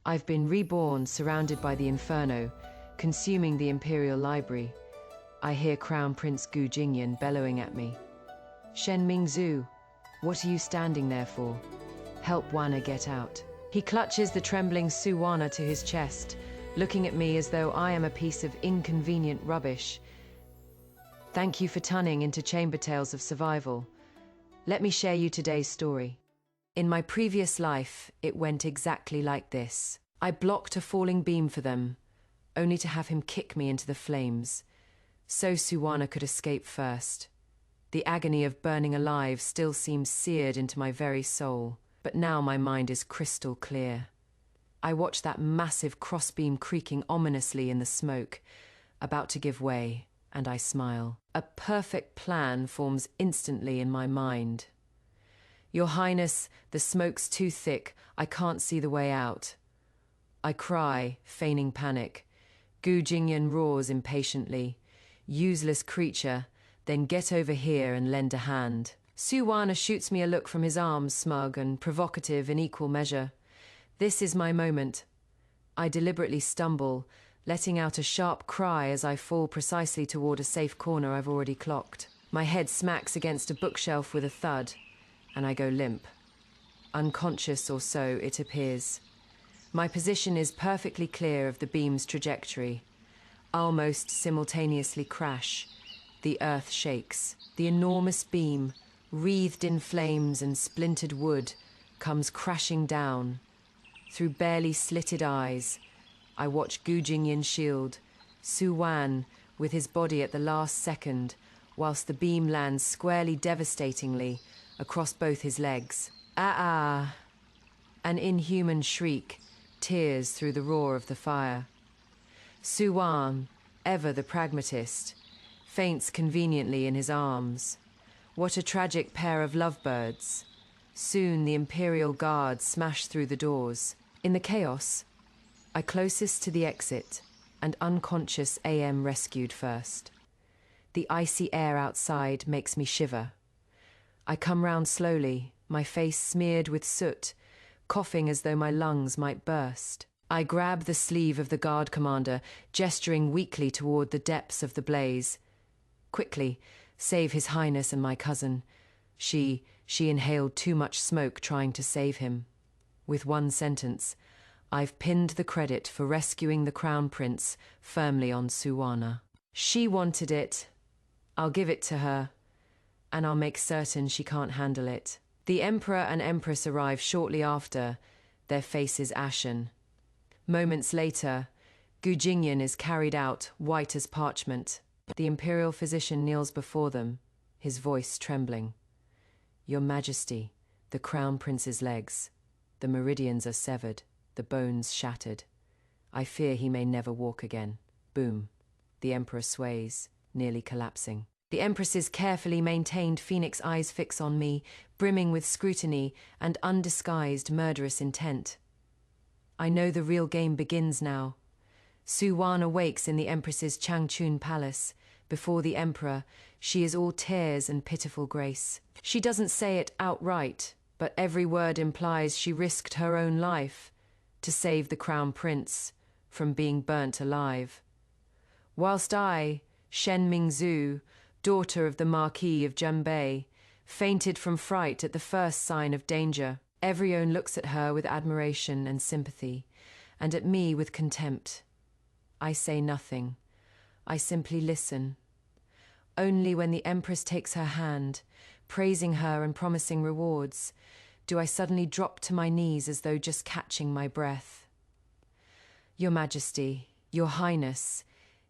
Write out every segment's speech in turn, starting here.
I've been reborn, surrounded by the inferno, consuming the Imperial Library. I hear Crown Prince Gu Jingyan bellowing at me. Shen Mingzhu, what are you standing there for? Help Wana get out. He clutches the trembling Su Wana to his chest, looking at me as though I am a piece of inconvenient rubbish. Thank you for tuning into Chamber Tales of Survival. Let me share you today's story. In my previous life, it went exactly like this. I blocked a falling beam for them, only to have him kick me into the flames, so Su Wana could escape first. The agony of burning alive still seems seared into my very soul, but now my mind is crystal clear. I watch that massive crossbeam creaking ominously in the smoke, about to give way, and I smile. A perfect plan forms instantly in my mind. Your Highness, the smoke's too thick, I can't see the way out. I cry, feigning panic. Gu Jingyan roars impatiently. Useless creature, then get over here and lend a hand. Su Wana shoots me a look from his arms, smug and provocative in equal measure. This is my moment. I deliberately stumble, letting out a sharp cry as I fall precisely toward a safe corner I've already clocked. My head smacks against a bookshelf with a thud, and I go limp. Unconscious or so, it appears. My position is perfectly clear of the beam's trajectory. Almost simultaneously crash. The earth shakes. The enormous beam, wreathed in flames and splintered wood, comes crashing down. Through barely slitted eyes, I watch Gu Jingyan's shield, Su Wan with his body at the last second, whilst the beam lands squarely devastatingly across both his legs. Ah! An inhuman shriek tears through the roar of the fire. Su Wan, ever the pragmatist, faints conveniently in his arms. What a tragic pair of lovebirds. Soon the Imperial Guard smash through the doors. In the chaos, I closest to the exit, and unconscious AM rescued first. The icy air outside makes me shiver. I come round slowly, my face smeared with soot, coughing as though my lungs might burst. I grab the sleeve of the guard commander, gesturing weakly toward the depths of the blaze. Quickly, save His Highness and my cousin. She inhaled too much smoke trying to save him. With one sentence, I've pinned the credit for rescuing the Crown Prince firmly on Su Wana. She wanted it. I'll give it to her, and I'll make certain she can't handle it. The Emperor and Empress arrive shortly after, their faces ashen. Moments later, Gu Jingyan is carried out, white as parchment. The Imperial physician kneels before them, his voice trembling. Your Majesty, the Crown Prince's legs. The meridians are severed, the bones shattered. I fear he may never walk again. Boom. The Emperor sways, nearly collapsing. The Empress's carefully maintained phoenix eyes fix on me, brimming with scrutiny and undisguised murderous intent. I know the real game begins now. Su Wan awakes in the Empress's Changchun palace. Before the Emperor, she is all tears and pitiful grace. She doesn't say it outright, but every word implies she risked her own life to save the Crown Prince from being burnt alive. Whilst I, Shen Mingzhu, daughter of the Marquis of Junbei, fainted from fright at the first sign of danger. Everyone looks at her with admiration and sympathy, and at me with contempt. I say nothing. I simply listen. Only when the Empress takes her hand, praising her and promising rewards, do I suddenly drop to my knees as though just catching my breath. Your Majesty, Your Highness,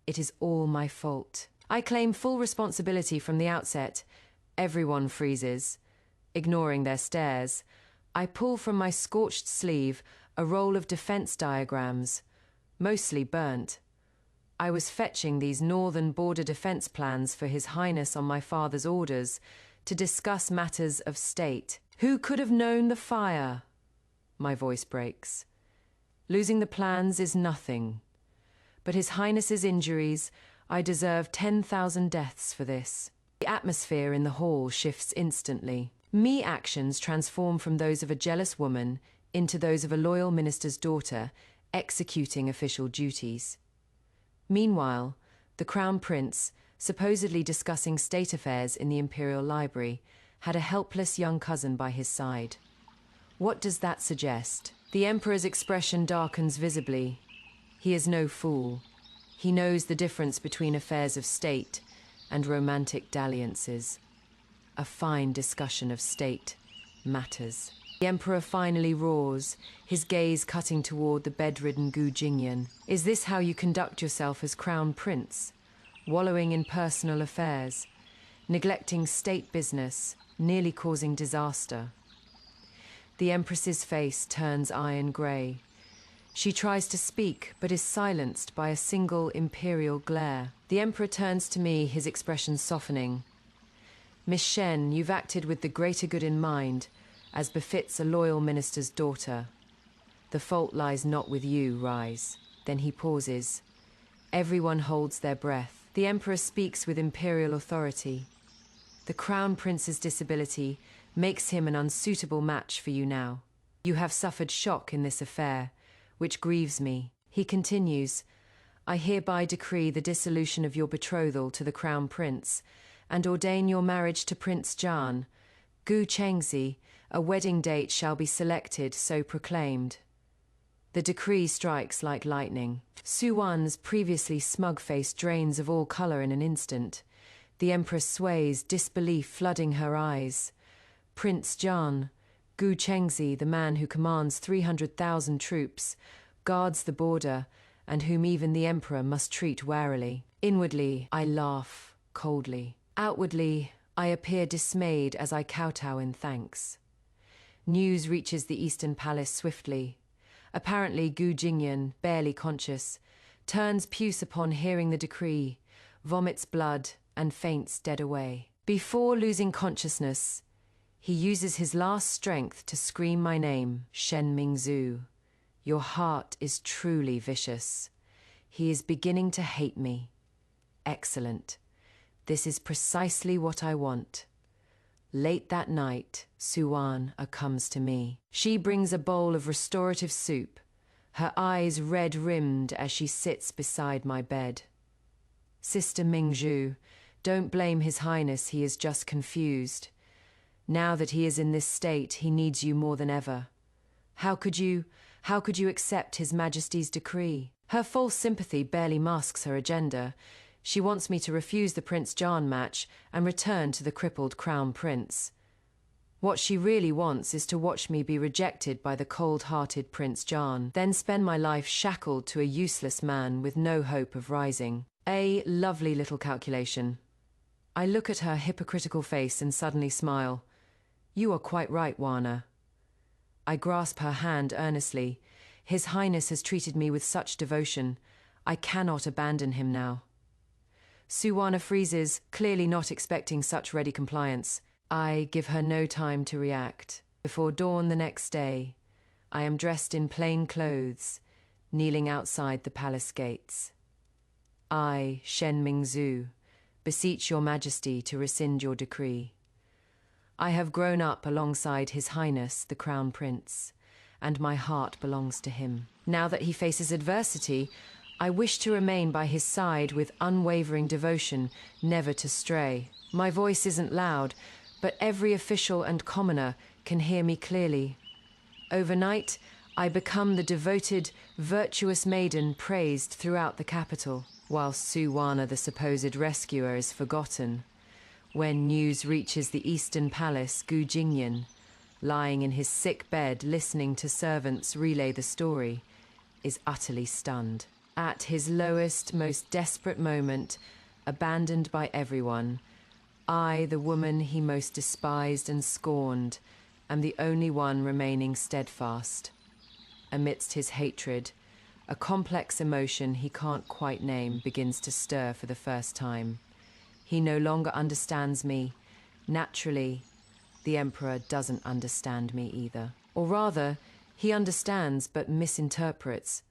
it is all my fault. I claim full responsibility from the outset. Everyone freezes. Ignoring their stares, I pull from my scorched sleeve a roll of defense diagrams, mostly burnt. I was fetching these northern border defense plans for His Highness on my father's orders to discuss matters of state. Who could have known the fire? My voice breaks. Losing the plans is nothing. But His Highness's injuries, I deserve 10,000 deaths for this. The atmosphere in the hall shifts instantly. Me actions transform from those of a jealous woman into those of a loyal minister's daughter executing official duties. Meanwhile, the Crown Prince, supposedly discussing state affairs in the Imperial Library, had a helpless young cousin by his side. What does that suggest? The Emperor's expression darkens visibly. He is no fool. He knows the difference between affairs of state and romantic dalliances. A fine discussion of state matters. The Emperor finally roars, his gaze cutting toward the bedridden Gu Jingyan. Is this how you conduct yourself as Crown Prince? Wallowing in personal affairs, neglecting state business, nearly causing disaster. The Empress's face turns iron grey. She tries to speak, but is silenced by a single imperial glare. The Emperor turns to me, his expression softening. Miss Shen, you've acted with the greater good in mind, as befits a loyal minister's daughter. The fault lies not with you, Rise. Then he pauses. Everyone holds their breath. The Emperor speaks with imperial authority. The Crown Prince's disability makes him an unsuitable match for you now. You have suffered shock in this affair, which grieves me. He continues, I hereby decree the dissolution of your betrothal to the Crown Prince, and ordain your marriage to Prince Jian. Gu Chengzi, a wedding date shall be selected, so proclaimed. The decree strikes like lightning. Su Wan's previously smug face drains of all color in an instant. The Empress sways, disbelief flooding her eyes. Prince Jian, Gu Chengzi, the man who commands 300,000 troops, guards the border, and whom even the Emperor must treat warily. Inwardly, I laugh coldly. Outwardly, I appear dismayed as I kowtow in thanks. News reaches the Eastern Palace swiftly. Apparently, Gu Jingyan, barely conscious, turns puce upon hearing the decree, vomits blood, and faints dead away. Before losing consciousness, he uses his last strength to scream my name, Shen Mingzhu. Your heart is truly vicious. He is beginning to hate me. Excellent. This is precisely what I want. Late that night, Su Wan comes to me. She brings a bowl of restorative soup, her eyes red-rimmed as she sits beside my bed. Sister Mingzhu, don't blame His Highness, he is just confused. Now that he is in this state, he needs you more than ever. How could you accept His Majesty's decree? Her false sympathy barely masks her agenda. She wants me to refuse the Prince Jian match and return to the crippled Crown Prince. What she really wants is to watch me be rejected by the cold-hearted Prince Jian, then spend my life shackled to a useless man with no hope of rising. A lovely little calculation. I look at her hypocritical face and suddenly smile. You are quite right, Wana. I grasp her hand earnestly. His Highness has treated me with such devotion. I cannot abandon him now. Su Wana freezes, clearly not expecting such ready compliance. I give her no time to react. Before dawn the next day, I am dressed in plain clothes, kneeling outside the palace gates. I, Shen Mingzhu, beseech your Majesty to rescind your decree. I have grown up alongside His Highness, the Crown Prince, and my heart belongs to him. Now that he faces adversity, I wish to remain by his side with unwavering devotion, never to stray. My voice isn't loud, but every official and commoner can hear me clearly. Overnight, I become the devoted, virtuous maiden praised throughout the capital, whilst Su Wana, the supposed rescuer, is forgotten. When news reaches the Eastern Palace, Gu Jingyan, lying in his sick bed listening to servants relay the story, is utterly stunned. At his lowest, most desperate moment, abandoned by everyone, I, the woman he most despised and scorned, am the only one remaining steadfast. Amidst his hatred, a complex emotion he can't quite name begins to stir for the first time. He no longer understands me. Naturally, the Emperor doesn't understand me either. Or rather, he understands but misinterprets.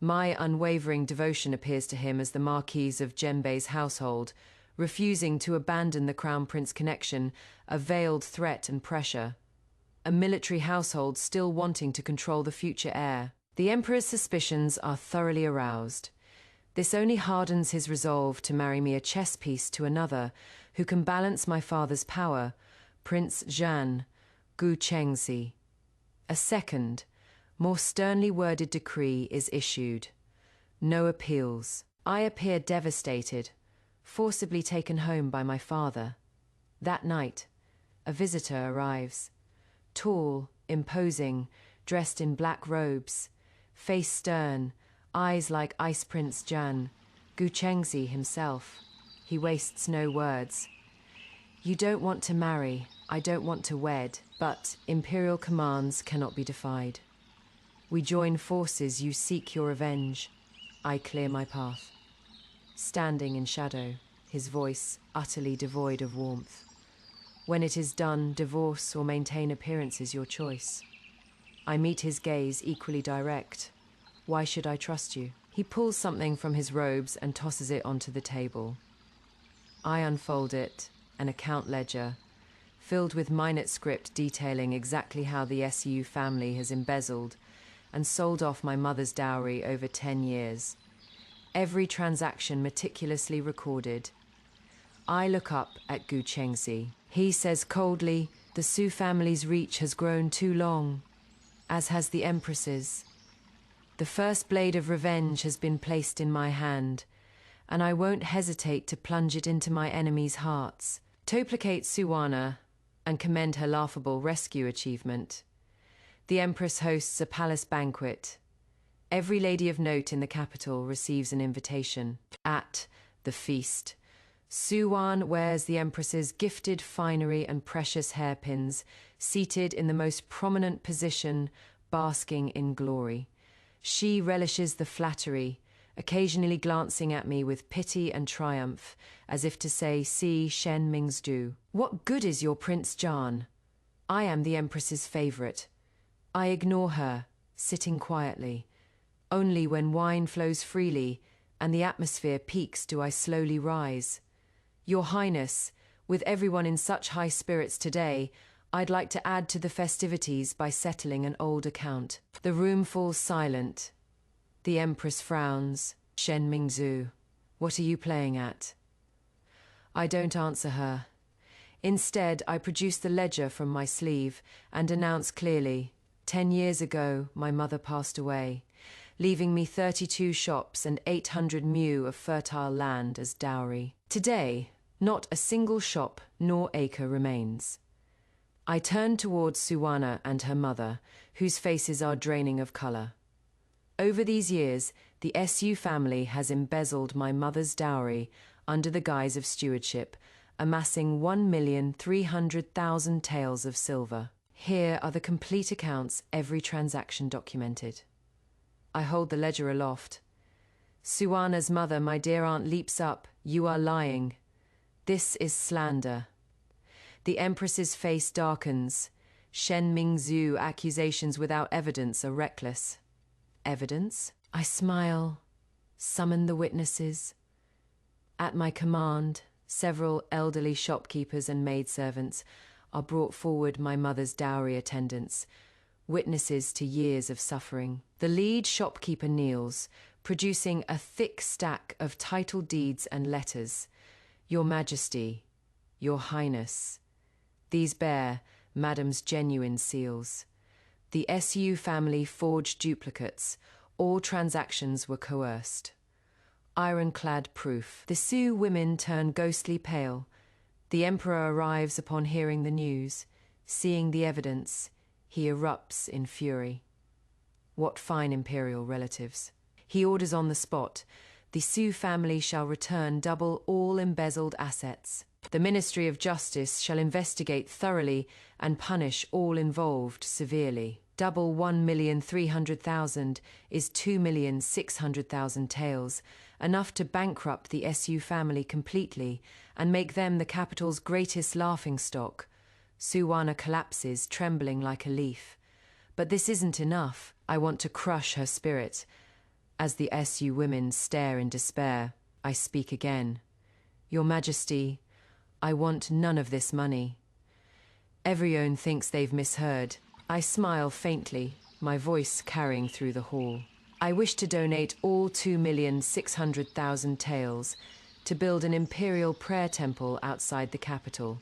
My unwavering devotion appears to him as the Marquise of Jembei's household, refusing to abandon the Crown Prince connection, a veiled threat and pressure. a military household still wanting to control the future heir. The Emperor's suspicions are thoroughly aroused. This only hardens his resolve to marry me a chess piece to another who can balance my father's power, Prince Zhan Gu Chengxi. A second, more sternly worded decree is issued. No appeals. I appear devastated, forcibly taken home by my father. That night, a visitor arrives. Tall, imposing, dressed in black robes, face stern, eyes like Ice Prince Zhan Gu Chengxi himself. He wastes no words. You don't want to marry, I don't want to wed, but imperial commands cannot be defied. We join forces, you seek your revenge. I clear my path. Standing in shadow, his voice utterly devoid of warmth. When it is done, divorce or maintain appearances your choice. I meet his gaze equally direct. Why should I trust you? He pulls something from his robes and tosses it onto the table. I unfold it, an account ledger, filled with minute script detailing exactly how the SU family has embezzled and sold off my mother's dowry over 10 years. Every transaction meticulously recorded. I look up at Gu Chengxi. He says coldly, the Su family's reach has grown too long, as has the Empress's. The first blade of revenge has been placed in my hand, and I won't hesitate to plunge it into my enemies' hearts. To placate Suwana and commend her laughable rescue achievement, the Empress hosts a palace banquet. Every lady of note in the capital receives an invitation. At the feast, Suwan wears the Empress's gifted finery and precious hairpins, seated in the most prominent position, basking in glory. She relishes the flattery, occasionally glancing at me with pity and triumph, as if to say, see Shen Ming's do. What good is your Prince Zhan? I am the Empress's favorite. I ignore her, sitting quietly. Only when wine flows freely and the atmosphere peaks do I slowly rise. Your Highness, with everyone in such high spirits today, I'd like to add to the festivities by settling an old account. The room falls silent. The Empress frowns. Shen Mingzhu, what are you playing at? I don't answer her. Instead, I produce the ledger from my sleeve and announce clearly, 10 years ago, my mother passed away, leaving me 32 shops and 800 mu of fertile land as dowry. Today, not a single shop nor acre remains. I turn towards Suwana and her mother, whose faces are draining of color. Over these years, the SU family has embezzled my mother's dowry under the guise of stewardship, amassing 1,300,000 taels of silver. Here are the complete accounts, every transaction documented. I hold the ledger aloft. Suwana's mother, my dear aunt, leaps up. You are lying. This is slander. The Empress's face darkens. Shen Mingzhu accusations without evidence are reckless. Evidence? I smile, summon the witnesses. At my command, several elderly shopkeepers and maidservants are brought forward, my mother's dowry attendants, witnesses to years of suffering. The lead shopkeeper kneels, producing a thick stack of title deeds and letters. Your Majesty, Your Highness. These bear Madam's genuine seals. The SU family forged duplicates. All transactions were coerced. Ironclad proof. The Sioux women turn ghostly pale. The Emperor arrives upon hearing the news. Seeing the evidence, he erupts in fury. What fine imperial relatives. He orders on the spot, the Sioux family shall return double all embezzled assets. The Ministry of Justice shall investigate thoroughly and punish all involved severely. Double 1,300,000 is 2,600,000 taels, enough to bankrupt the SU family completely and make them the capital's greatest laughingstock. Suwana collapses, trembling like a leaf. But this isn't enough. I want to crush her spirit. As the SU women stare in despair, I speak again. Your Majesty, I want none of this money. Everyone thinks they've misheard. I smile faintly, my voice carrying through the hall. I wish to donate all 2,600,000 taels to build an imperial prayer temple outside the capital,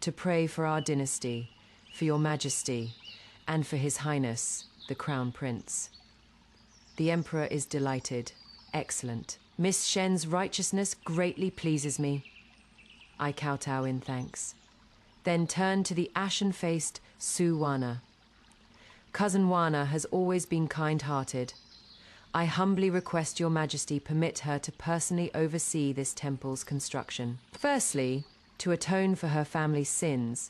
to pray for our dynasty, for your majesty, and for His Highness, the Crown Prince. The Emperor is delighted. Excellent. Miss Shen's righteousness greatly pleases me. I kowtow in thanks. Then turn to the ashen-faced Su Wana. Cousin Wana has always been kind-hearted. I humbly request your majesty permit her to personally oversee this temple's construction. Firstly, to atone for her family's sins.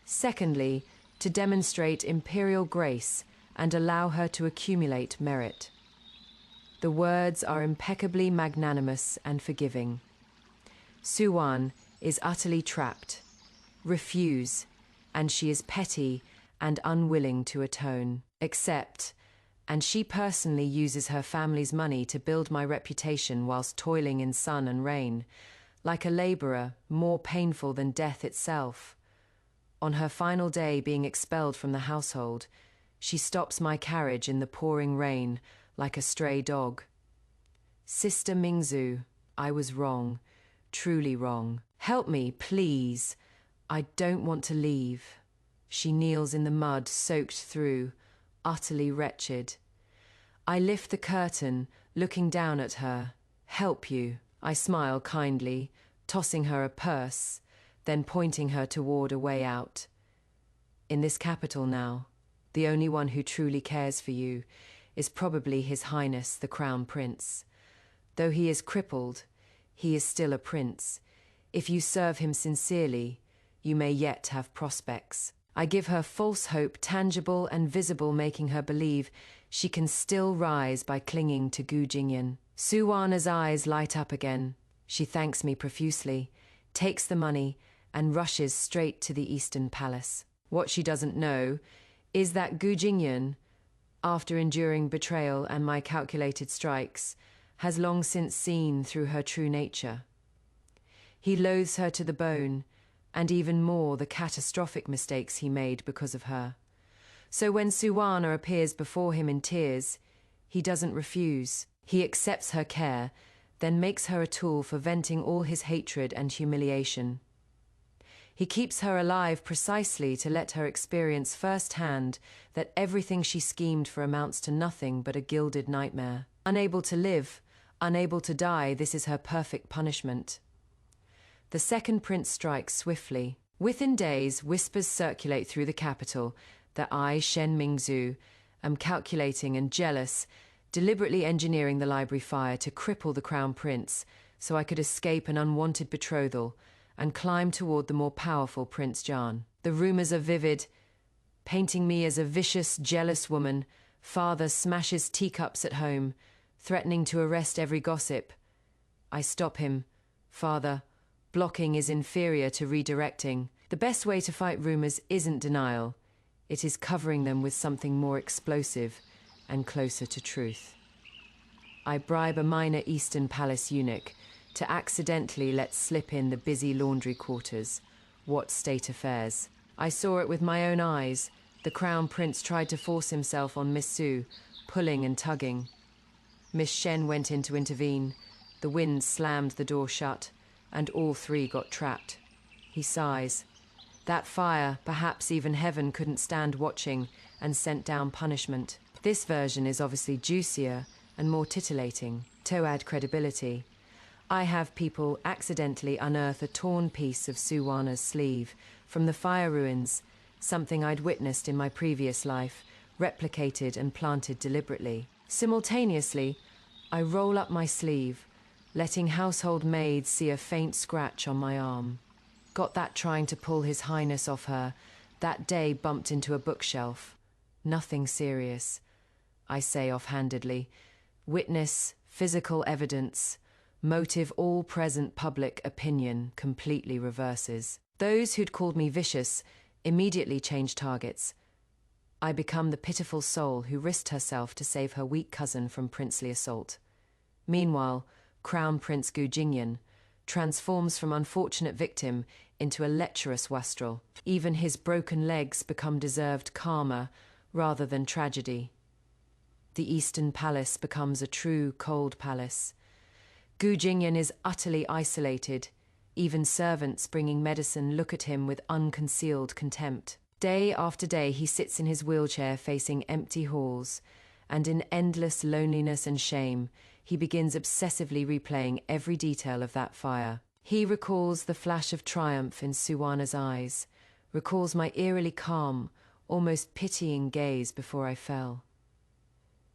Secondly, to demonstrate imperial grace and allow her to accumulate merit. The words are impeccably magnanimous and forgiving. Suwan is utterly trapped. Refuse, and she is petty and unwilling to atone. Accept, and she personally uses her family's money to build my reputation whilst toiling in sun and rain, like a laborer, more painful than death itself. On her final day being expelled from the household, she stops my carriage in the pouring rain like a stray dog. Sister Mingzu, I was wrong, truly wrong. Help me, please. I don't want to leave. She kneels in the mud, soaked through, utterly wretched. I lift the curtain, looking down at her. Help you. I smile kindly, tossing her a purse, then pointing her toward a way out. In this capital now, the only one who truly cares for you is probably His Highness the Crown Prince. Though he is crippled, he is still a prince. If you serve him sincerely, you may yet have prospects. I give her false hope, tangible and visible, making her believe she can still rise by clinging to Gu Jingyan. Suwana's eyes light up again. She thanks me profusely, takes the money, and rushes straight to the Eastern Palace. What she doesn't know is that Gu Jingyan, after enduring betrayal and my calculated strikes, has long since seen through her true nature. He loathes her to the bone, and even more the catastrophic mistakes he made because of her. So when Suwana appears before him in tears, he doesn't refuse. He accepts her care, then makes her a tool for venting all his hatred and humiliation. He keeps her alive precisely to let her experience firsthand that everything she schemed for amounts to nothing but a gilded nightmare. Unable to live, unable to die, this is her perfect punishment. The second prince strikes swiftly. Within days, whispers circulate through the capital that I, Shen Mingzu, am calculating and jealous, deliberately engineering the library fire to cripple the crown prince so I could escape an unwanted betrothal and climb toward the more powerful Prince Jan. The rumors are vivid, painting me as a vicious, jealous woman. Father smashes teacups at home, threatening to arrest every gossip. I stop him. Father, blocking is inferior to redirecting. The best way to fight rumors isn't denial. It is covering them with something more explosive and closer to truth. I bribe a minor Eastern Palace eunuch to accidentally let slip in the busy laundry quarters. What state affairs. I saw it with my own eyes. The crown prince tried to force himself on Miss Su, pulling and tugging. Miss Shen went in to intervene. The wind slammed the door shut, and all three got trapped. He sighs. That fire, perhaps even heaven couldn't stand watching, and sent down punishment. This version is obviously juicier and more titillating. To add credibility, I have people accidentally unearth a torn piece of Suwana's sleeve from the fire ruins, something I'd witnessed in my previous life, replicated and planted deliberately. Simultaneously, I roll up my sleeve, letting household maids see a faint scratch on my arm. Got that trying to pull His Highness off her. That day bumped into a bookshelf. Nothing serious, I say offhandedly. Witness, physical evidence, motive, all present public opinion completely reverses. Those who'd called me vicious immediately change targets. I become the pitiful soul who risked herself to save her weak cousin from princely assault. Meanwhile, Crown Prince Gu Jingyan, transforms from unfortunate victim into a lecherous wastrel. Even his broken legs become deserved karma rather than tragedy. The Eastern Palace becomes a true cold palace. Gu Jingyan is utterly isolated. Even servants bringing medicine look at him with unconcealed contempt. Day after day he sits in his wheelchair facing empty halls, and in endless loneliness and shame, he begins obsessively replaying every detail of that fire. He recalls the flash of triumph in Suwana's eyes, recalls my eerily calm, almost pitying gaze before I fell.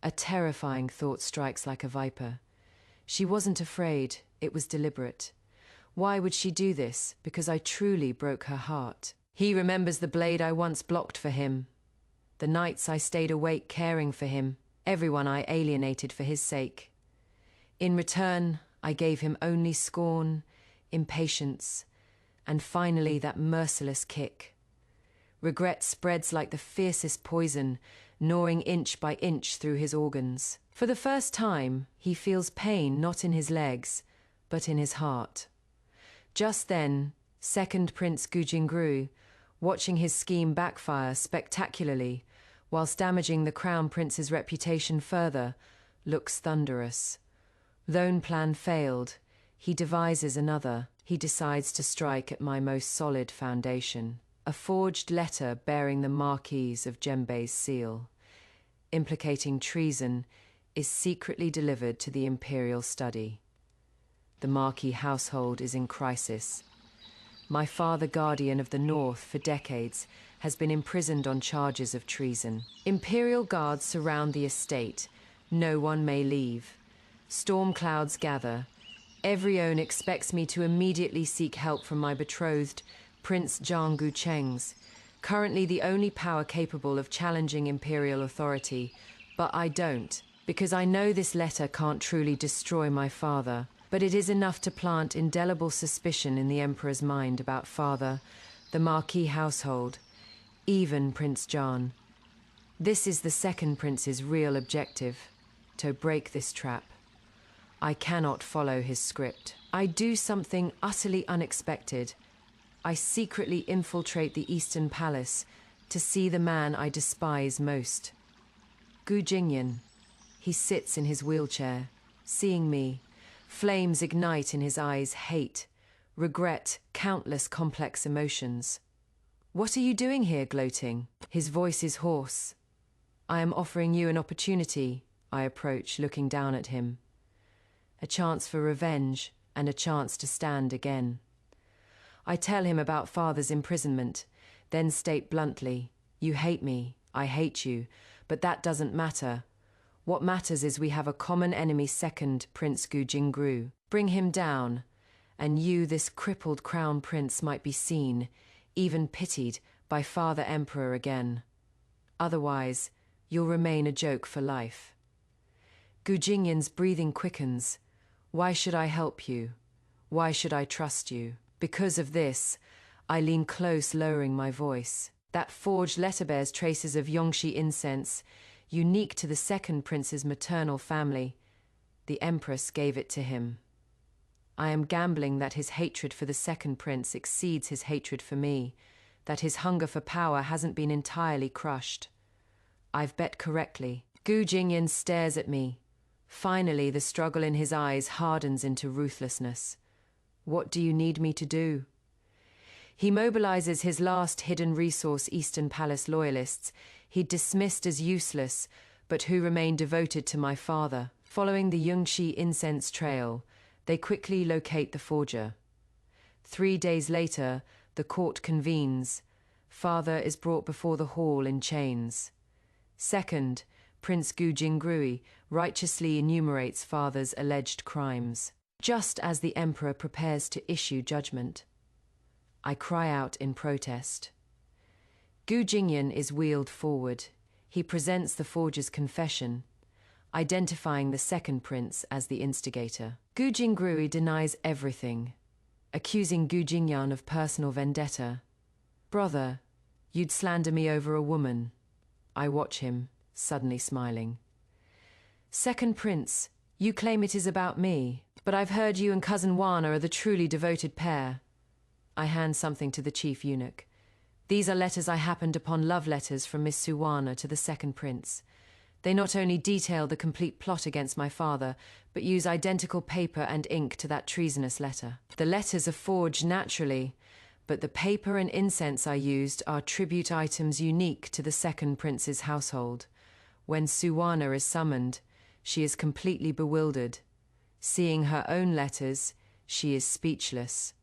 A terrifying thought strikes like a viper. She wasn't afraid, it was deliberate. Why would she do this? Because I truly broke her heart. He remembers the blade I once blocked for him, the nights I stayed awake caring for him, everyone I alienated for his sake. In return, I gave him only scorn, impatience, and finally that merciless kick. Regret spreads like the fiercest poison, gnawing inch by inch through his organs. For the first time, he feels pain not in his legs, but in his heart. Just then, second Prince Gu Jingru, watching his scheme backfire spectacularly, whilst damaging the Crown Prince's reputation further, looks thunderous. Though plan failed, he devises another. He decides to strike at my most solid foundation. A forged letter bearing the Marquis of Jembei's seal, implicating treason, is secretly delivered to the imperial study. The Marquis household is in crisis. My father, guardian of the North for decades, has been imprisoned on charges of treason. Imperial guards surround the estate. No one may leave. Storm clouds gather. Every own expects me to immediately seek help from my betrothed, Prince Zhang Gucheng's, currently the only power capable of challenging imperial authority. But I don't, because I know this letter can't truly destroy my father, but it is enough to plant indelible suspicion in the Emperor's mind about father, the Marquis household, even Prince John. This is the second prince's real objective, to break this trap. I cannot follow his script. I do something utterly unexpected. I secretly infiltrate the Eastern Palace to see the man I despise most. Gu Jingyan. He sits in his wheelchair, seeing me. Flames ignite in his eyes, hate, regret, countless complex emotions. What are you doing here, gloating? His voice is hoarse. I am offering you an opportunity, I approach, looking down at him. A chance for revenge and a chance to stand again. I tell him about father's imprisonment, then state bluntly, you hate me, I hate you, but that doesn't matter. What matters is we have a common enemy, second Prince Gu Jingru. Bring him down, and you, this crippled crown prince, might be seen, even pitied, by Father Emperor again. Otherwise, you'll remain a joke for life. Gu Jingyan's breathing quickens. Why should I help you? Why should I trust you? Because of this, I lean close, lowering my voice. That forged letter bears traces of Yongxi incense, unique to the second prince's maternal family. The Empress gave it to him. I am gambling that his hatred for the second prince exceeds his hatred for me, that his hunger for power hasn't been entirely crushed. I've bet correctly. Gu Jingyan stares at me. Finally, the struggle in his eyes hardens into ruthlessness. What do you need me to do? He mobilizes his last hidden resource, Eastern Palace loyalists, he'd dismissed as useless, but who remained devoted to my father. Following the Yongxi incense trail, they quickly locate the forger. 3 days later, the court convenes. Father is brought before the hall in chains. Second, Prince Gu Jingru righteously enumerates father's alleged crimes. Just as the Emperor prepares to issue judgment, I cry out in protest. Gu Jingyan is wheeled forward. He presents the forger's confession, identifying the second prince as the instigator. Gu Jingru denies everything, accusing Gu Jingyan of personal vendetta. Brother, you'd slander me over a woman. I watch him, suddenly smiling. Second prince, You claim it is about me, but I've heard you and cousin Wana are the truly devoted pair. I hand something to the chief eunuch. These are letters I happened upon, love letters from Miss Suwana to the second prince. They not only detail the complete plot against my father, but use identical paper and ink to that treasonous letter. The letters are forged naturally, but the paper and incense I used are tribute items unique to the second prince's household. When Suwana is summoned, she is completely bewildered. Seeing her own letters, she is speechless.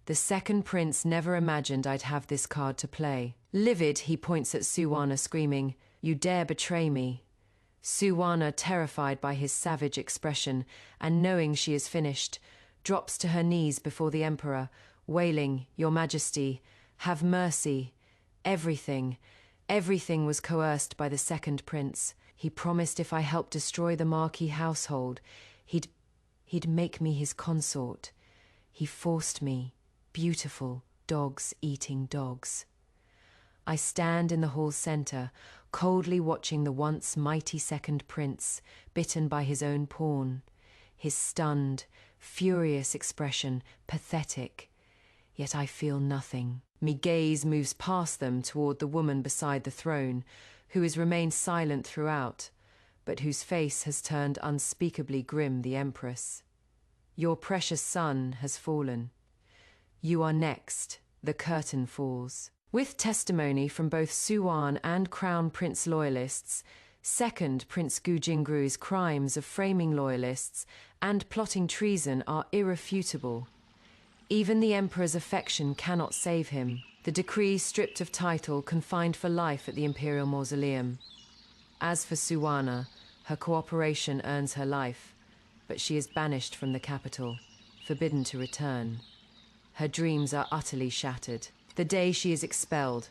The second prince never imagined I'd have this card to play. Livid, he points at Suwana, screaming, "You dare betray me." Suwana, terrified by his savage expression and knowing she is finished, drops to her knees before the emperor, wailing, "Your Majesty, have mercy. Everything was coerced by the second prince. He promised if I helped destroy the Marquis household, he'd make me his consort. He forced me. Beautiful dogs eating dogs." I stand in the hall's center, coldly watching the once mighty second prince, bitten by his own pawn. His stunned, furious expression, pathetic. Yet I feel nothing. My gaze moves past them toward the woman beside the throne, who has remained silent throughout, but whose face has turned unspeakably grim, the Empress. "Your precious son has fallen. You are next." The curtain falls. With testimony from both Suwan and Crown Prince loyalists, second Prince Gujingru's crimes of framing loyalists and plotting treason are irrefutable. Even the Emperor's affection cannot save him. The decree stripped of title, confined for life at the Imperial Mausoleum. As for Suwana, her cooperation earns her life, but she is banished from the capital, forbidden to return. Her dreams are utterly shattered. The day she is expelled,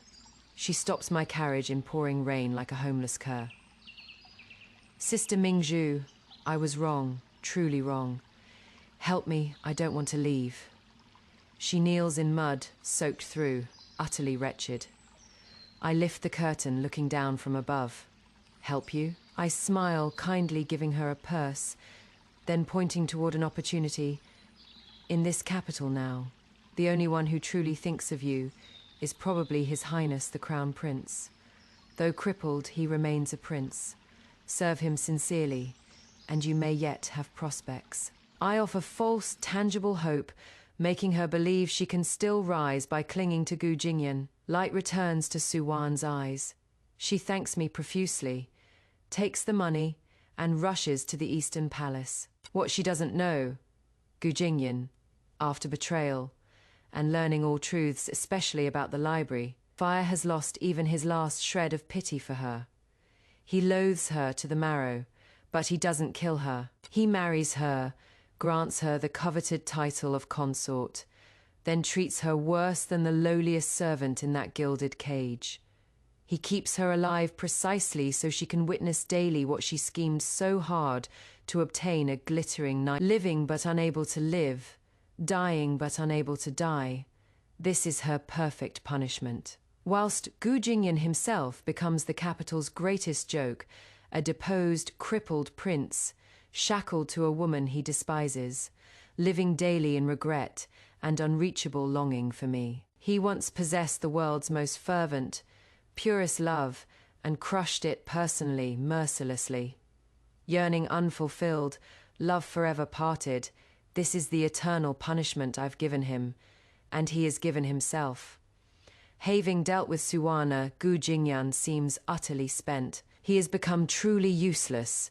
she stops my carriage in pouring rain like a homeless cur. "Sister Mingzhu, I was wrong, truly wrong. Help me, I don't want to leave." She kneels in mud, soaked through, utterly wretched. I lift the curtain, looking down from above. "Help you?" I smile, kindly giving her a purse, then pointing toward an opportunity. "In this capital now, the only one who truly thinks of you is probably His Highness the Crown Prince. Though crippled, he remains a prince. Serve him sincerely, and you may yet have prospects." I offer false, tangible hope, making her believe she can still rise by clinging to Gu Jingyan. Light returns to Suwan's eyes. She thanks me profusely, takes the money, and rushes to the Eastern Palace. What she doesn't know, Gu Jingyan, after betrayal, and learning all truths, especially about the library, Fire has lost even his last shred of pity for her. He loathes her to the marrow, but he doesn't kill her. He marries her, grants her the coveted title of consort, then treats her worse than the lowliest servant in that gilded cage. He keeps her alive precisely so she can witness daily what she schemed so hard to obtain, a glittering night, living but unable to live, dying but unable to die. This is her perfect punishment. Whilst Gu Jingyan himself becomes the capital's greatest joke, a deposed, crippled prince, shackled to a woman he despises, living daily in regret and unreachable longing for me. He once possessed the world's most fervent, purest love and crushed it personally, mercilessly. Yearning unfulfilled, love forever parted, this is the eternal punishment I've given him, and he has given himself. Having dealt with Suwana, Gu Jingyan seems utterly spent. He has become truly useless,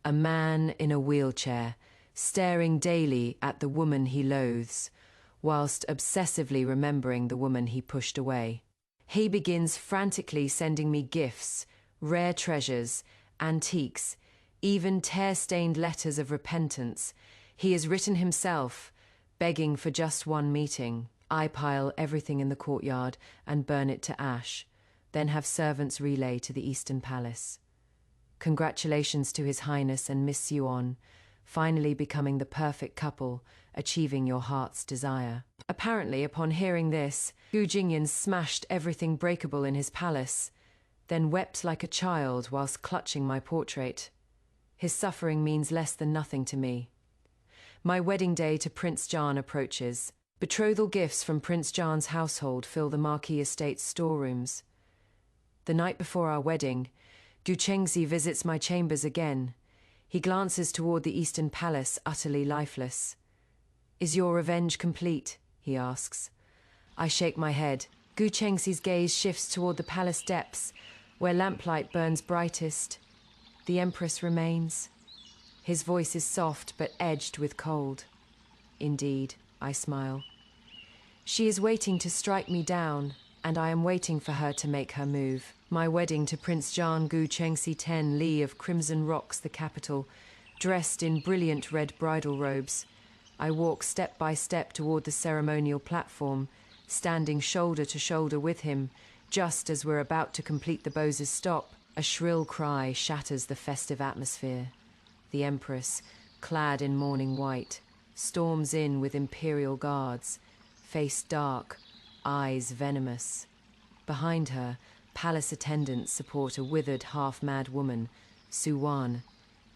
a man in a wheelchair, staring daily at the woman he loathes, whilst obsessively remembering the woman he pushed away. He begins frantically sending me gifts, rare treasures, antiques, even tear-stained letters of repentance. He has written himself, begging for just one meeting. I pile everything in the courtyard and burn it to ash, then have servants relay to the Eastern Palace. Congratulations to His Highness and Miss Yuan, finally becoming the perfect couple, achieving your heart's desire. Apparently, upon hearing this, Gu Jingyan smashed everything breakable in his palace, then wept like a child whilst clutching my portrait. His suffering means less than nothing to me. My wedding day to Prince John approaches. Betrothal gifts from Prince John's household fill the Marquis estate's storerooms. The night before our wedding, Gu Chengxi visits my chambers again. He glances toward the Eastern Palace, utterly lifeless. "Is your revenge complete?" he asks. I shake my head. Gu Chengxi's gaze shifts toward the palace depths, where lamplight burns brightest. The Empress remains. His voice is soft but edged with cold. "Indeed," I smile. "She is waiting to strike me down, and I am waiting for her to make her move." My wedding to Prince John Gu Chengxi 10 Li of Crimson rocks the capital, dressed in brilliant red bridal robes. I walk step by step toward the ceremonial platform, standing shoulder to shoulder with him. Just as we're about to complete the Boses stop, a shrill cry shatters the festive atmosphere. The Empress, clad in mourning white, storms in with imperial guards, face dark, eyes venomous. Behind her, palace attendants support a withered, half-mad woman, Su Wan.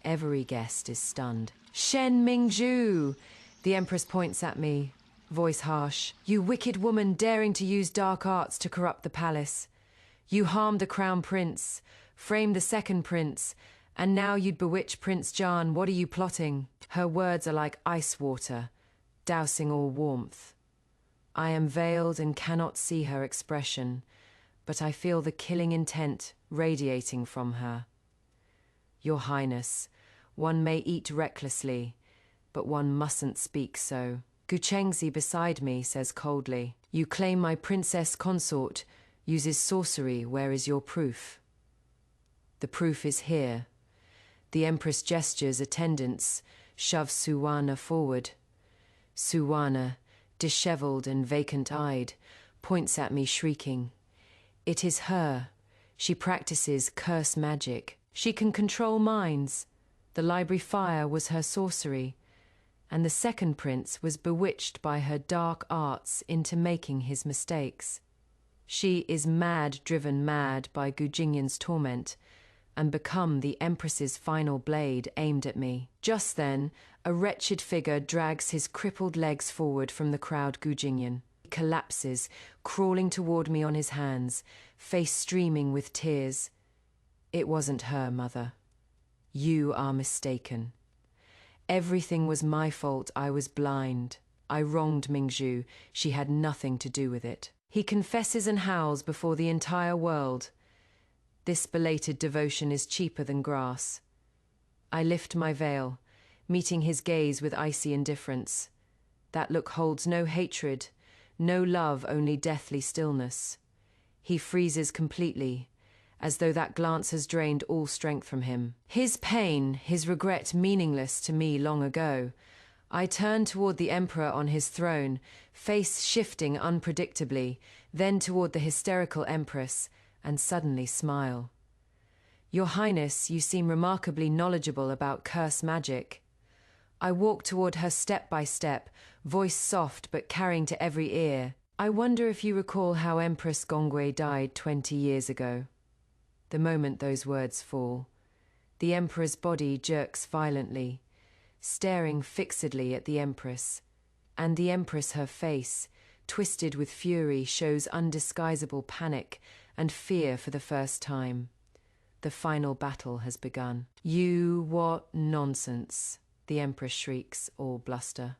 Every guest is stunned. "Shen Mingzhu!" The Empress points at me, voice harsh. "You wicked woman daring to use dark arts to corrupt the palace. You harmed the crown prince, framed the second prince, and now you'd bewitch Prince John. What are you plotting?" Her words are like ice water, dousing all warmth. I am veiled and cannot see her expression, but I feel the killing intent radiating from her. "Your Highness, one may eat recklessly, but one mustn't speak so." Gu Chengxi beside me says coldly, "You claim my princess consort uses sorcery. Where is your proof?" "The proof is here." The Empress gestures attendants, shoves Suwana forward. Suwana, disheveled and vacant-eyed, points at me shrieking. It is her. She practices curse magic. She can control minds. The library fire was her sorcery, and the second prince was bewitched by her dark arts into making his mistakes. She is mad, driven mad by Gu Jingyan's torment, and become the Empress's final blade aimed at me. Just then, a wretched figure drags his crippled legs forward from the crowd. Gu Jingyan collapses, crawling toward me on his hands, face streaming with tears. "It wasn't her, Mother. You are mistaken. Everything was my fault. I was blind. I wronged Mingzhu. She had nothing to do with it." He confesses and howls before the entire world. This belated devotion is cheaper than grass. I lift my veil, meeting his gaze with icy indifference. That look holds no hatred, no love, only deathly stillness. He freezes completely, as though that glance has drained all strength from him. His pain, his regret meaningless to me long ago. I turn toward the Emperor on his throne, face shifting unpredictably, then toward the hysterical Empress, and suddenly smile. "Your Highness, you seem remarkably knowledgeable about curse magic." I walk toward her step by step, voice soft but carrying to every ear. "I wonder if you recall how Empress Gongwei died 20 years ago." The moment those words fall, the Emperor's body jerks violently, staring fixedly at the Empress, and the Empress, her face, twisted with fury, shows undisguisable panic and fear for the first time. The final battle has begun. "You, what nonsense," the Empress shrieks, all bluster.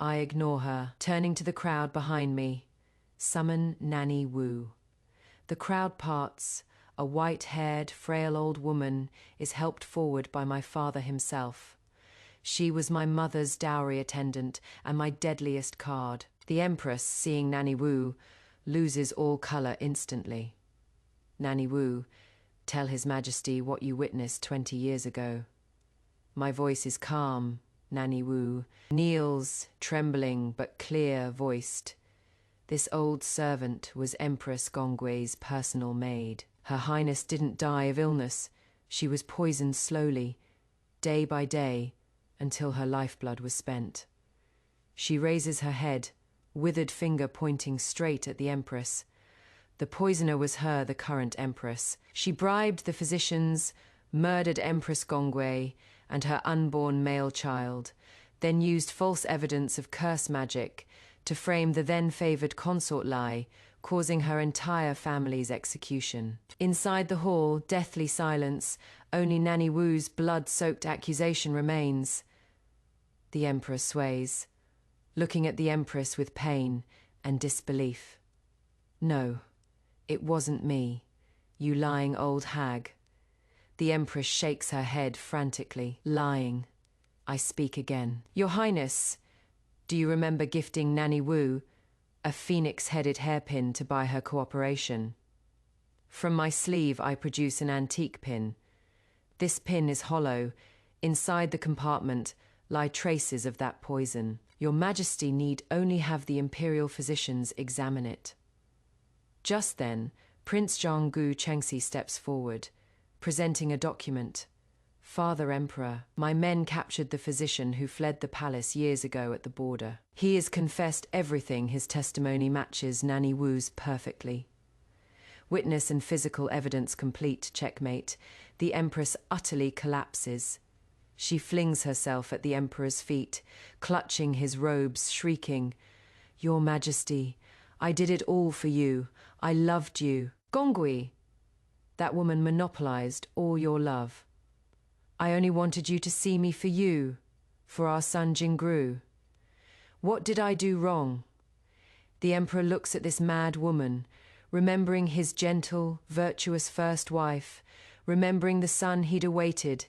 I ignore her, turning to the crowd behind me. Summon Nanny Wu. The crowd parts. A white-haired, frail old woman is helped forward by my father himself. She was my mother's dowry attendant and my deadliest card. The Empress, seeing Nanny Wu, loses all color instantly. "Nanny Wu, tell His Majesty what you witnessed 20 years ago." My voice is calm. Nanny Wu kneels, trembling but clear-voiced. This old servant was Empress Gongwei's personal maid. Her Highness didn't die of illness. She was poisoned slowly, day by day, until her lifeblood was spent. She raises her head, withered finger pointing straight at the Empress. The poisoner was her, the current Empress. She bribed the physicians, murdered Empress Gongwei and her unborn male child, then used false evidence of curse magic to frame the then-favored consort lie, causing her entire family's execution. Inside the hall, deathly silence, only Nanny Wu's blood-soaked accusation remains. The Emperor sways, looking at the Empress with pain and disbelief. No, it wasn't me, you lying old hag. The Empress shakes her head frantically. Lying. I speak again. Your Highness, do you remember gifting Nanny Wu a phoenix-headed hairpin to buy her cooperation? From my sleeve I produce an antique pin. This pin is hollow. Inside the compartment lie traces of that poison. Your Majesty need only have the imperial physicians examine it. Just then, Prince Jianggu Chengxi steps forward, presenting a document. Father Emperor, my men captured the physician who fled the palace years ago at the border. He has confessed everything. His testimony matches Nanny Wu's perfectly. Witness and physical evidence complete. Checkmate. The Empress utterly collapses. She flings herself at the Emperor's feet, clutching his robes, shrieking, Your Majesty, I did it all for you. I loved you. Gongwei, that woman monopolized all your love. I only wanted you to see me for you, for our son Jingru. What did I do wrong? The Emperor looks at this mad woman, remembering his gentle, virtuous first wife, remembering the son he'd awaited,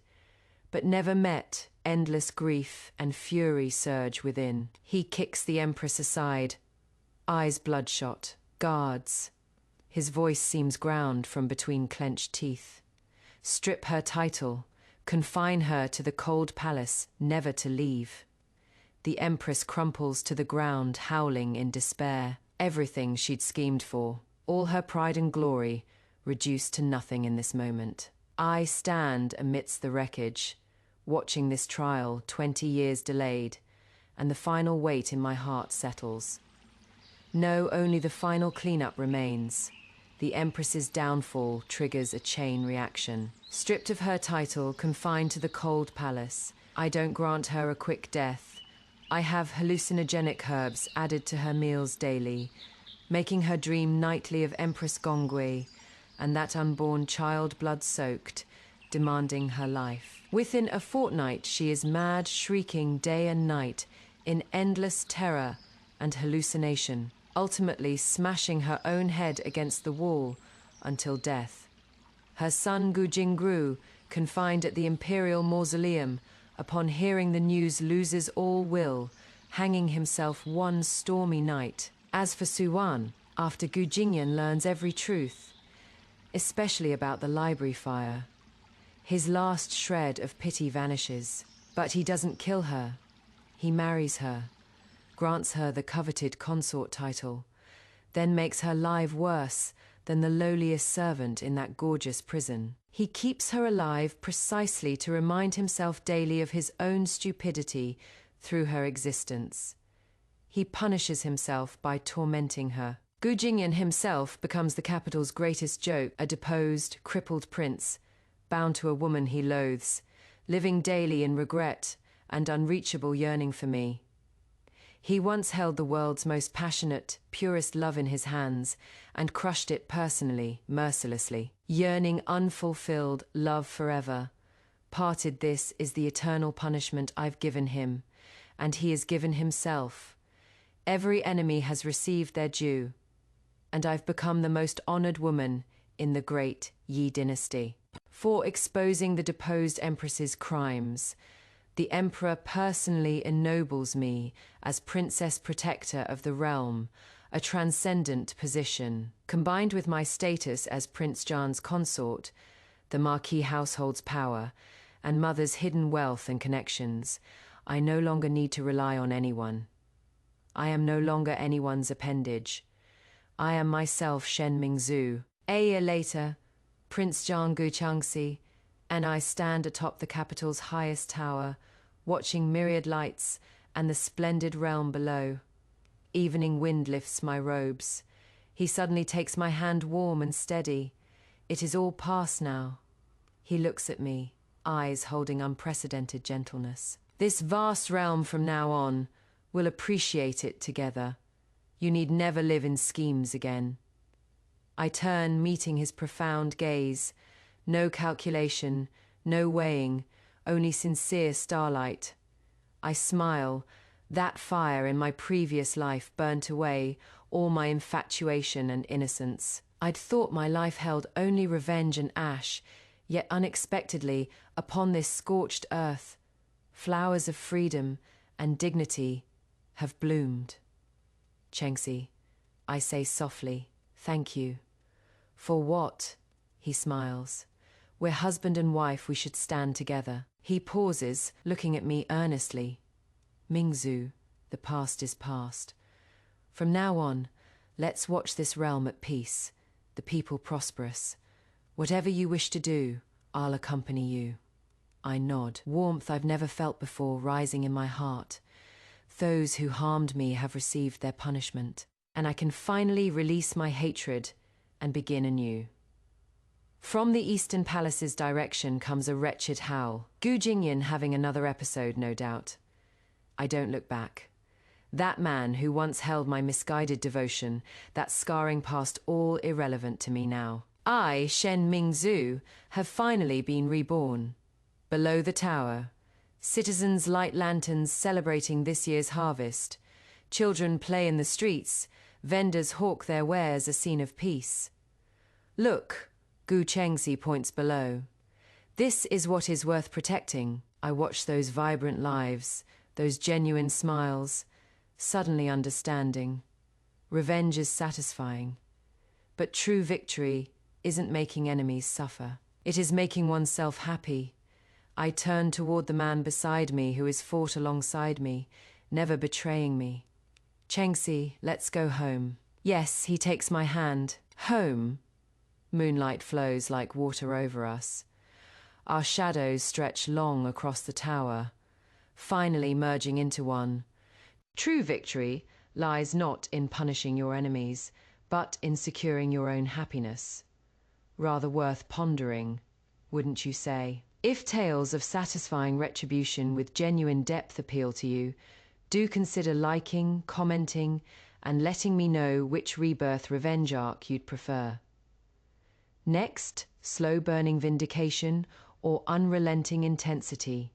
but never met. Endless grief and fury surge within. He kicks the Empress aside, eyes bloodshot. Guards. His voice seems ground from between clenched teeth. Strip her title. Confine her to the cold palace, never to leave. The Empress crumples to the ground, howling in despair. Everything she'd schemed for, all her pride and glory, reduced to nothing in this moment. I stand amidst the wreckage, watching this trial 20 years delayed, and the final weight in my heart settles. No, only the final cleanup remains. The Empress's downfall triggers a chain reaction. Stripped of her title, confined to the cold palace, I don't grant her a quick death. I have hallucinogenic herbs added to her meals daily, making her dream nightly of Empress Gongwei and that unborn child blood-soaked, demanding her life. Within a fortnight, she is mad, shrieking day and night in endless terror and hallucination, ultimately smashing her own head against the wall until death. Her son Gu Jingru, confined at the imperial mausoleum, upon hearing the news loses all will, hanging himself one stormy night. As for Suwan, after Gu Jingyan learns every truth, especially about the library fire, his last shred of pity vanishes. But he doesn't kill her. He marries her, grants her the coveted consort title, then makes her life worse than the lowliest servant in that gorgeous prison. He keeps her alive precisely to remind himself daily of his own stupidity through her existence. He punishes himself by tormenting her. Gu Jingyan himself becomes the capital's greatest joke, a deposed, crippled prince, bound to a woman he loathes, living daily in regret and unreachable yearning for me. He once held the world's most passionate, purest love in his hands and crushed it personally, mercilessly. Yearning unfulfilled, love forever. Parted, this is the eternal punishment I've given him, and he has given himself. Every enemy has received their due, and I've become the most honored woman in the great Yi dynasty. For exposing the deposed empress's crimes, the emperor personally ennobles me as princess protector of the realm, a transcendent position. Combined with my status as Prince Jan's consort, the Marquis household's power, and mother's hidden wealth and connections, I no longer need to rely on anyone. I am no longer anyone's appendage. I am myself Shen Mingzhu. A year later, Prince Jianggu Changxi and I stand atop the capital's highest tower, watching myriad lights and the splendid realm below. Evening wind lifts my robes. He suddenly takes my hand warm and steady. It is all past now. He looks at me, eyes holding unprecedented gentleness. This vast realm from now on, we'll appreciate it together. You need never live in schemes again. I turn, meeting his profound gaze. No calculation, no weighing, only sincere starlight. I smile. That fire in my previous life burnt away all my infatuation and innocence. I'd thought my life held only revenge and ash, yet unexpectedly, upon this scorched earth, flowers of freedom and dignity have bloomed. Chengxi, I say softly, thank you. For what? He smiles. We're husband and wife, we should stand together. He pauses, looking at me earnestly. Mingzhu, the past is past. From now on, let's watch this realm at peace, the people prosperous. Whatever you wish to do, I'll accompany you. I nod, warmth I've never felt before rising in my heart. Those who harmed me have received their punishment, and I can finally release my hatred and begin anew. From the Eastern Palace's direction comes a wretched howl. Gu Jingyan having another episode, no doubt. I don't look back. That man who once held my misguided devotion, that scarring past all irrelevant to me now. I, Shen Mingzhu, have finally been reborn. Below the tower, citizens light lanterns celebrating this year's harvest. Children play in the streets, vendors hawk their wares, a scene of peace. Look, Gu Chengxi points below. This is what is worth protecting. I watch those vibrant lives, those genuine smiles, suddenly understanding. Revenge is satisfying, but true victory isn't making enemies suffer. It is making oneself happy. I turn toward the man beside me who is fought alongside me, never betraying me. Chengxi, let's go home. Yes, he takes my hand. Home. Moonlight flows like water over us. Our shadows stretch long across the tower, finally merging into one. True victory lies not in punishing your enemies, but in securing your own happiness. Rather worth pondering, wouldn't you say? If tales of satisfying retribution with genuine depth appeal to you, do consider liking, commenting, and letting me know which rebirth revenge arc you'd prefer. Next, slow-burning vindication or unrelenting intensity?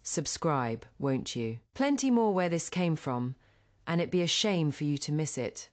Subscribe, won't you? Plenty more where this came from, and it'd be a shame for you to miss it.